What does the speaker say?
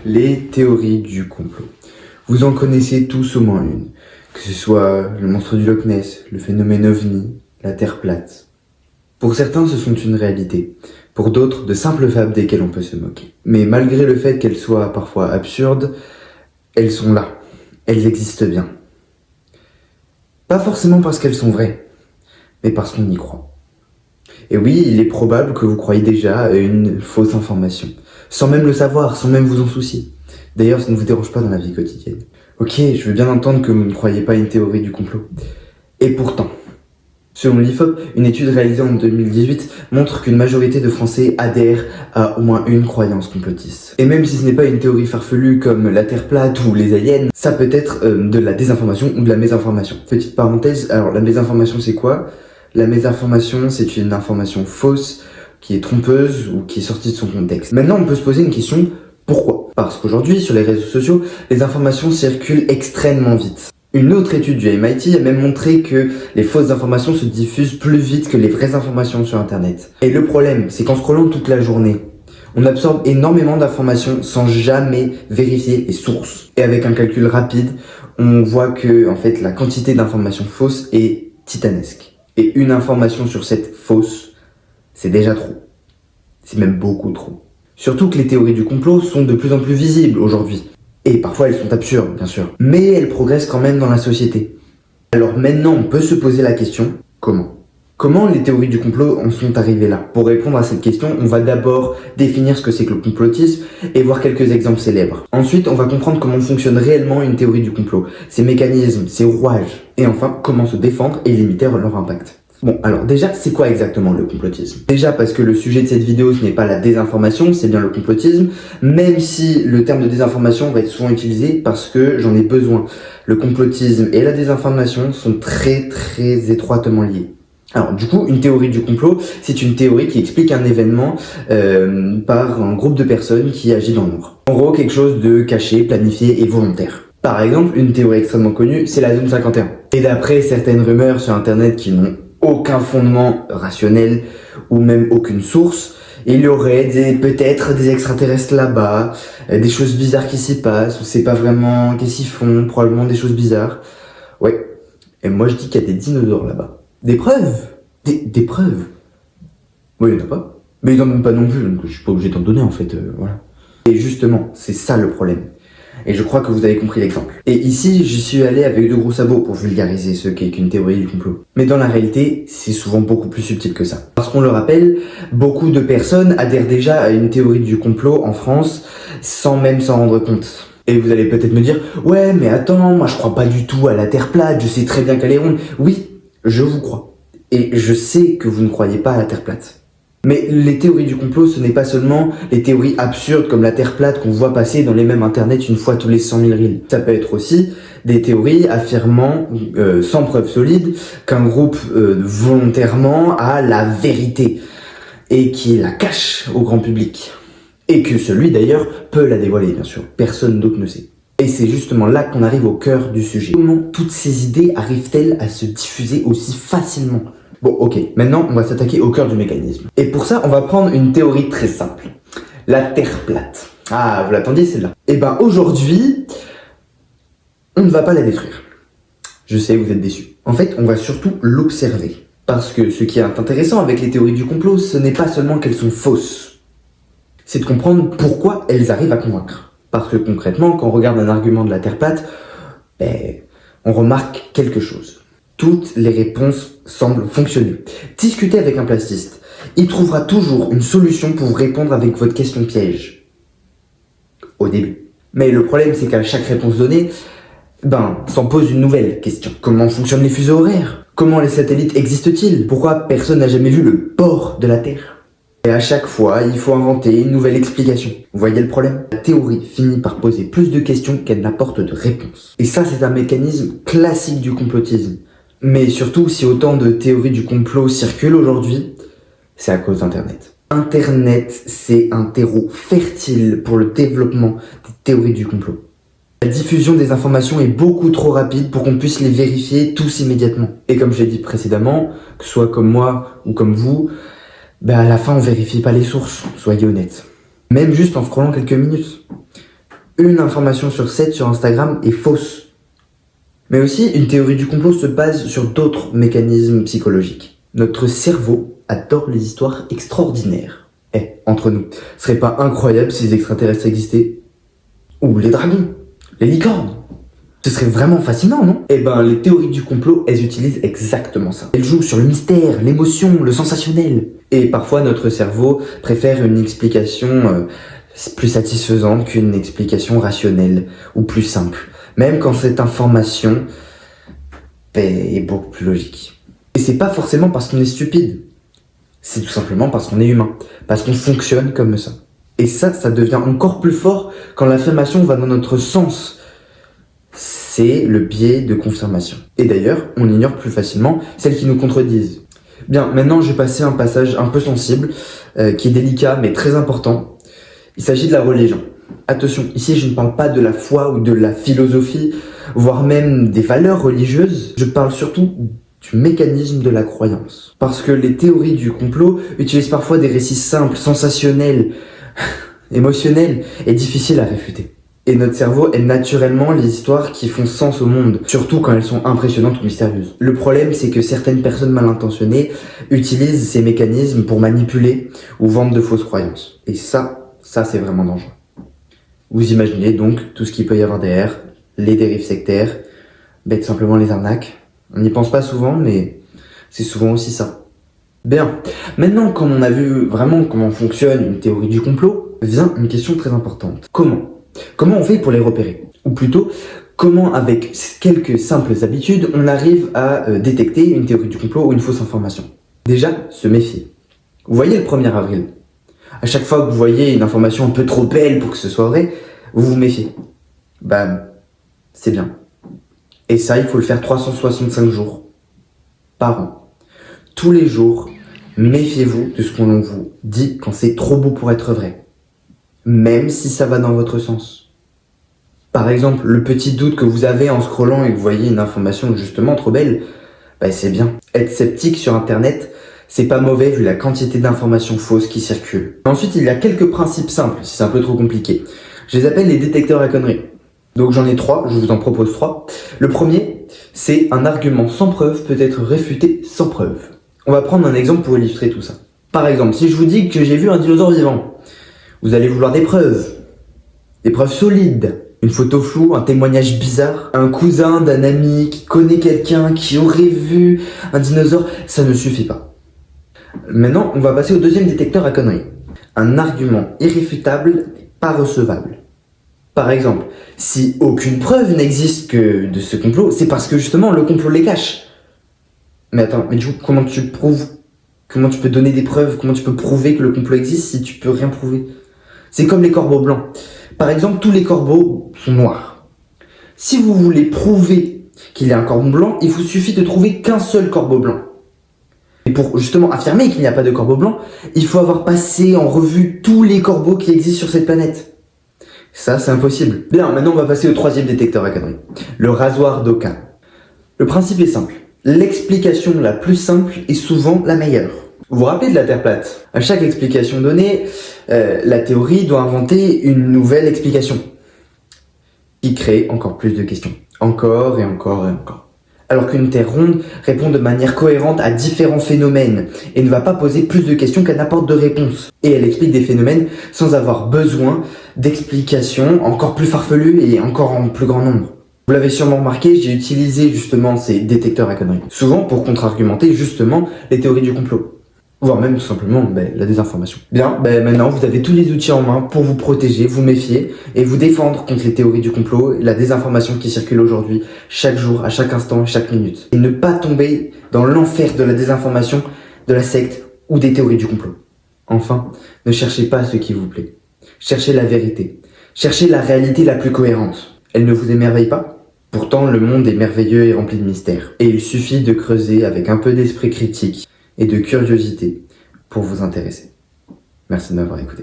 Les théories du complot. Vous en connaissez tous au moins une, que ce soit le monstre du Loch Ness, le phénomène OVNI, la Terre plate. Pour certains, ce sont une réalité. Pour d'autres, de simples fables desquelles on peut se moquer. Mais malgré le fait qu'elles soient parfois absurdes, elles sont là. Elles existent bien. Pas forcément parce qu'elles sont vraies, mais parce qu'on y croit. Et oui, il est probable que vous croyez déjà à une fausse information, sans même le savoir, sans même vous en soucier. D'ailleurs, ça ne vous dérange pas dans la vie quotidienne. Ok, je veux bien entendre que vous ne croyez pas à une théorie du complot. Et pourtant, selon l'IFOP, une étude réalisée en 2018 montre qu'une majorité de Français adhèrent à au moins une croyance complotiste. Et même si ce n'est pas une théorie farfelue comme la Terre plate ou les aliens, ça peut être de la désinformation ou de la mésinformation. Petite parenthèse, alors la mésinformation c'est quoi ? La mésinformation c'est une information fausse qui est trompeuse ou qui est sortie de son contexte. Maintenant on peut se poser une question, pourquoi ? Parce qu'aujourd'hui sur les réseaux sociaux, les informations circulent extrêmement vite. Une autre étude du MIT a même montré que les fausses informations se diffusent plus vite que les vraies informations sur Internet. Et le problème, c'est qu'en scrollant toute la journée, on absorbe énormément d'informations sans jamais vérifier les sources. Et avec un calcul rapide, on voit que en fait, la quantité d'informations fausses est titanesque. Et une information sur cette fausse, c'est déjà trop. C'est même beaucoup trop. Surtout que les théories du complot sont de plus en plus visibles aujourd'hui. Et parfois elles sont absurdes, bien sûr. Mais elles progressent quand même dans la société. Alors maintenant, on peut se poser la question, comment ? Comment les théories du complot en sont arrivées là ? Pour répondre à cette question, on va d'abord définir ce que c'est que le complotisme et voir quelques exemples célèbres. Ensuite, on va comprendre comment fonctionne réellement une théorie du complot, ses mécanismes, ses rouages. Et enfin, comment se défendre et limiter leur impact. Bon, alors déjà, c'est quoi exactement le complotisme ? Déjà parce que le sujet de cette vidéo, ce n'est pas la désinformation, c'est bien le complotisme, même si le terme de désinformation va être souvent utilisé parce que j'en ai besoin. Le complotisme et la désinformation sont très étroitement liés. Alors du coup, une théorie du complot, c'est une théorie qui explique un événement par un groupe de personnes qui agit dans l'ombre. En gros, quelque chose de caché, planifié et volontaire. Par exemple, une théorie extrêmement connue, c'est la zone 51. Et d'après certaines rumeurs sur internet qui n'ont aucun fondement rationnel ou même aucune source, il y aurait peut-être des extraterrestres là-bas, des choses bizarres qui s'y passent, on sait pas vraiment qu'est-ce qu'ils font, probablement des choses bizarres. Ouais, et moi je dis qu'il y a des dinosaures là-bas. Des preuves ? Des preuves ? Oui, il n'y en a pas. Mais ils n'en donnent pas non plus, donc je suis pas obligé d'en donner en fait, voilà. Et justement, c'est ça le problème. Et je crois que vous avez compris l'exemple. Et ici, j'y suis allé avec de gros sabots pour vulgariser ce qu'est qu'une théorie du complot. Mais dans la réalité, c'est souvent beaucoup plus subtil que ça. Parce qu'on le rappelle, beaucoup de personnes adhèrent déjà à une théorie du complot en France sans même s'en rendre compte. Et vous allez peut-être me dire, ouais, mais attends, moi je crois pas du tout à la Terre plate, je sais très bien qu'elle est ronde. Oui, je vous crois. Et je sais que vous ne croyez pas à la Terre plate. Mais les théories du complot, ce n'est pas seulement les théories absurdes comme la Terre plate qu'on voit passer dans les mêmes internet une fois tous les 100 000 reels. Ça peut être aussi des théories affirmant, sans preuve solide, qu'un groupe volontairement a la vérité et qui la cache au grand public. Et que celui d'ailleurs peut la dévoiler, bien sûr. Personne d'autre ne sait. Et c'est justement là qu'on arrive au cœur du sujet. Comment toutes ces idées arrivent-elles à se diffuser aussi facilement ? Bon, ok, maintenant on va s'attaquer au cœur du mécanisme. Et pour ça, on va prendre une théorie très simple. La Terre plate. Ah, vous l'attendiez celle-là. Et ben aujourd'hui, on ne va pas la détruire. Je sais, vous êtes déçus. En fait, on va surtout l'observer. Parce que ce qui est intéressant avec les théories du complot, ce n'est pas seulement qu'elles sont fausses. C'est de comprendre pourquoi elles arrivent à convaincre. Parce que concrètement, quand on regarde un argument de la Terre plate, on remarque quelque chose. Toutes les réponses semblent fonctionner. Discutez avec un plastiste. Il trouvera toujours une solution pour vous répondre avec votre question piège. Au début. Mais le problème, c'est qu'à chaque réponse donnée, s'en pose une nouvelle question. Comment fonctionnent les fuseaux horaires ? Comment les satellites existent-ils ? Pourquoi personne n'a jamais vu le port de la Terre ? Et à chaque fois, il faut inventer une nouvelle explication. Vous voyez le problème ? La théorie finit par poser plus de questions qu'elle n'apporte de réponses. Et ça, c'est un mécanisme classique du complotisme. Mais surtout, si autant de théories du complot circulent aujourd'hui, c'est à cause d'Internet. Internet, c'est un terreau fertile pour le développement des théories du complot. La diffusion des informations est beaucoup trop rapide pour qu'on puisse les vérifier tous immédiatement. Et comme je l'ai dit précédemment, que ce soit comme moi ou comme vous, à la fin on vérifie pas les sources, soyez honnêtes. Même juste en scrollant quelques minutes. Une information sur 7 sur Instagram est fausse. Mais aussi, une théorie du complot se base sur d'autres mécanismes psychologiques. Notre cerveau adore les histoires extraordinaires. Entre nous, ce serait pas incroyable si les extraterrestres existaient? Ou les dragons, les licornes? Ce serait vraiment fascinant, non? Les théories du complot, elles utilisent exactement ça. Elles jouent sur le mystère, l'émotion, le sensationnel. Et parfois, notre cerveau préfère une explication plus satisfaisante qu'une explication rationnelle ou plus simple. Même quand cette information est beaucoup plus logique. Et c'est pas forcément parce qu'on est stupide. C'est tout simplement parce qu'on est humain. Parce qu'on fonctionne comme ça. Et ça devient encore plus fort quand l'affirmation va dans notre sens. C'est le biais de confirmation. Et d'ailleurs, on ignore plus facilement celles qui nous contredisent. Bien, maintenant je vais passer à un passage un peu sensible, qui est délicat mais très important. Il s'agit de la religion. Attention, ici je ne parle pas de la foi ou de la philosophie, voire même des valeurs religieuses. Je parle surtout du mécanisme de la croyance. Parce que les théories du complot utilisent parfois des récits simples, sensationnels, émotionnels et difficiles à réfuter. Et notre cerveau aime naturellement les histoires qui font sens au monde, surtout quand elles sont impressionnantes ou mystérieuses. Le problème, c'est que certaines personnes mal intentionnées utilisent ces mécanismes pour manipuler ou vendre de fausses croyances. Et ça c'est vraiment dangereux. Vous imaginez donc tout ce qu'il peut y avoir derrière, les dérives sectaires, tout simplement les arnaques. On n'y pense pas souvent, mais c'est souvent aussi ça. Bien, maintenant comme on a vu vraiment comment fonctionne une théorie du complot, vient une question très importante. Comment on fait pour les repérer? Ou plutôt, comment avec quelques simples habitudes, on arrive à détecter une théorie du complot ou une fausse information? Déjà, se méfier. Vous voyez le 1er avril? À chaque fois que vous voyez une information un peu trop belle pour que ce soit vrai, vous vous méfiez. C'est bien. Et ça, il faut le faire 365 jours par an. Tous les jours, méfiez-vous de ce qu'on vous dit quand c'est trop beau pour être vrai. Même si ça va dans votre sens. Par exemple, le petit doute que vous avez en scrollant et que vous voyez une information justement trop belle, c'est bien. Être sceptique sur internet, c'est pas mauvais vu la quantité d'informations fausses qui circulent. Ensuite, il y a quelques principes simples, si c'est un peu trop compliqué. Je les appelle les détecteurs à conneries. Donc j'en ai 3, je vous en propose 3. Le premier, c'est un argument sans preuve peut être réfuté sans preuve. On va prendre un exemple pour illustrer tout ça. Par exemple, si je vous dis que j'ai vu un dinosaure vivant, vous allez vouloir des preuves solides. Une photo floue, un témoignage bizarre, un cousin d'un ami qui connaît quelqu'un qui aurait vu un dinosaure, ça ne suffit pas. Maintenant, on va passer au deuxième détecteur à conneries. Un argument irréfutable, pas recevable. Par exemple, si aucune preuve n'existe que de ce complot, c'est parce que justement le complot les cache. Mais attends, du coup, comment tu prouves? Comment tu peux donner des preuves? Comment tu peux prouver que le complot existe si tu peux rien prouver? C'est comme les corbeaux blancs. Par exemple, tous les corbeaux sont noirs. Si vous voulez prouver qu'il y a un corbeau blanc, il vous suffit de trouver qu'un seul corbeau blanc. Et pour justement affirmer qu'il n'y a pas de corbeau blanc, il faut avoir passé en revue tous les corbeaux qui existent sur cette planète. Ça, c'est impossible. Bien, maintenant on va passer au troisième détecteur à conneries. Le rasoir d'Occam. Le principe est simple. L'explication la plus simple est souvent la meilleure. Vous vous rappelez de la Terre plate? À chaque explication donnée, la théorie doit inventer une nouvelle explication qui crée encore plus de questions. Encore et encore et encore. Alors qu'une Terre ronde répond de manière cohérente à différents phénomènes et ne va pas poser plus de questions qu'elle n'apporte de réponses. Et elle explique des phénomènes sans avoir besoin d'explications encore plus farfelues et encore en plus grand nombre. Vous l'avez sûrement remarqué, j'ai utilisé justement ces détecteurs à conneries. Souvent pour contre-argumenter justement les théories du complot. Voire même tout simplement la désinformation. Bien, maintenant vous avez tous les outils en main pour vous protéger, vous méfier et vous défendre contre les théories du complot et la désinformation qui circule aujourd'hui, chaque jour, à chaque instant, chaque minute. Et ne pas tomber dans l'enfer de la désinformation, de la secte ou des théories du complot. Enfin, ne cherchez pas ce qui vous plaît. Cherchez la vérité. Cherchez la réalité la plus cohérente. Elle ne vous émerveille pas? Pourtant, le monde est merveilleux et rempli de mystères. Et il suffit de creuser avec un peu d'esprit critique et de curiosité pour vous intéresser. Merci de m'avoir écouté.